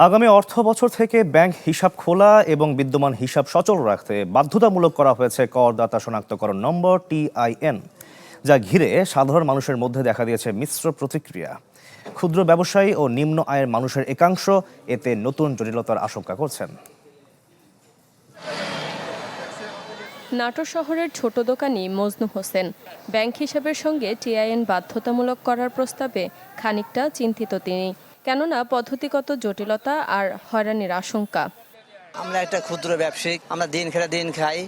আগামী অর্থ বছর থেকে ব্যাংক হিসাব খোলা এবং বিদ্যমান হিসাব সচল রাখতে বাধ্যতামূলক করা হয়েছে করদাতা শনাক্তকরণ নম্বর TIN, যা ঘিরে সাধারণ মানুষের মধ্যে দেখা দিয়েছে মিশ্র প্রতিক্রিয়া। ক্ষুদ্র ব্যবসায়ী ও নিম্ন আয়ের মানুষের একাংশ এতে নতুন জটিলতার আশঙ্কা করছেন। নাটোর শহরের ছোট দোকানি মজনু হোসেন ব্যাংক হিসাবের সঙ্গে TIN বাধ্যতামূলক করার প্রস্তাবে খানিকটা চিন্তিত তিনি, কেননা পদ্ধতিগত জটিলতা আর হয়রানির আশঙ্কা। আমরা একটা ক্ষুদ্র ব্যবসায়িক, আমরা দিন খেলা দিন খাই,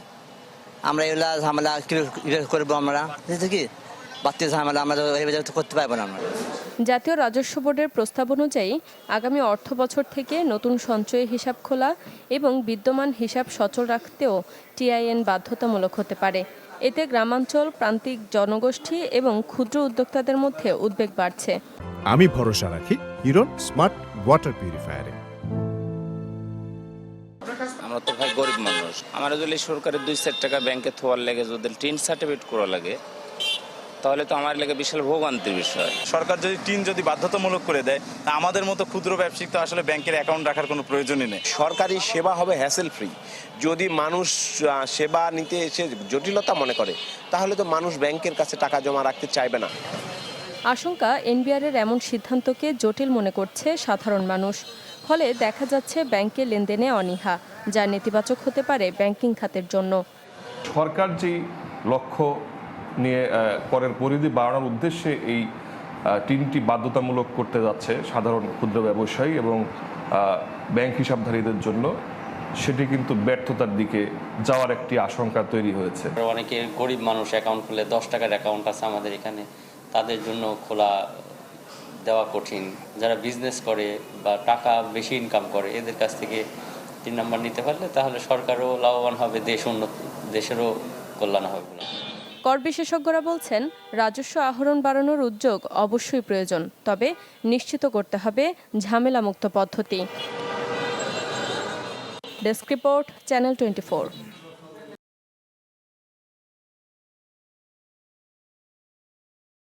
আমরা এগুলা ঝামেলা করবো, আমরা কি বাড়তি ঝামেলা আমরা করতে পারবো না। আমরা জাতীয় রাজস্ব বোর্ডের প্রস্তাব অনুযায়ী আগামী অর্থ বছর থেকে নতুন সঞ্চয়ী হিসাব খোলা এবং বিদ্যমান হিসাব সচল রাখতেও TIN বাধ্যতামূলক হতে পারে। এতে গ্রামাঞ্চল, প্রান্তিক জনগোষ্ঠী এবং ক্ষুদ্র উদ্যোক্তাদের মধ্যে উদ্বেগ বাড়ছে। আমি ভরসা রাখি ইরন স্মার্ট ওয়াটার পিউরিফায়ারে। আমরা তো ভাই গরিব মানুষ, আমার যদি সরকারের 2-4 টাকা ব্যাংকে থোয়ার লাগে, যদি টিন সার্টিফিকেট করা লাগে, তাহলে তো আমার লাগে বিশাল ভোগান্তির বিষয়। সরকার যদি টিন বাধ্যতামূলক করে দেয়, তা আমাদের মতো ক্ষুদ্র ব্যবসায়িক তো আসলে ব্যাংকের অ্যাকাউন্ট রাখার কোনো প্রয়োজনই নেই। সরকারি সেবা হবে হ্যাসেল ফ্রি। যদি মানুষ সেবা নিতে এসে জটিলতা মনে করে, তাহলে তো মানুষ ব্যাংকের কাছে টাকা জমা রাখতে চাইবে না। আশঙ্কা, NBR-এর এমন সিদ্ধান্তকে জটিল মনে করছে সাধারণ মানুষ। ফলে দেখা যাচ্ছে ব্যাংকে লেনদেনে অনীহা, যা নেতিবাচক হতে পারে ব্যাংকিং খাতের জন্য। সরকার যেই লক্ষ্য নিয়ে করের পরিধি বাড়ানোর উদ্দেশ্যে এই টিনটি বাধ্যতামূলক করতে যাচ্ছে সাধারণ ক্ষুদ্র ব্যবসায়ী এবং ব্যাংক হিসাবধারীদের জন্য, সেটি কিন্তু ব্যর্থতার দিকে যাওয়ার একটি আশঙ্কা তৈরি হয়েছে। অনেকে গরিব মানুষ অ্যাকাউন্ট খুলে 10 টাকার অ্যাকাউন্ট আছে আমাদের এখানে, তাদের জন্য খোলা দেওয়া কঠিন। যারা বিজনেস করে বা টাকা বেশি ইনকাম করে, এদের কাছ থেকে 3 নাম্বার নিতে পারলে তাহলে সরকারও লাভবান হবে, দেশেরও কল্যাণ হবে। কর বিশেষজ্ঞরা বলছেন, রাজস্ব আহরণ বাড়ানোর উদ্যোগ অবশ্যই প্রয়োজন, তবে নিশ্চিত করতে হবে ঝামেলামুক্ত পদ্ধতি। Desk report, channel 24।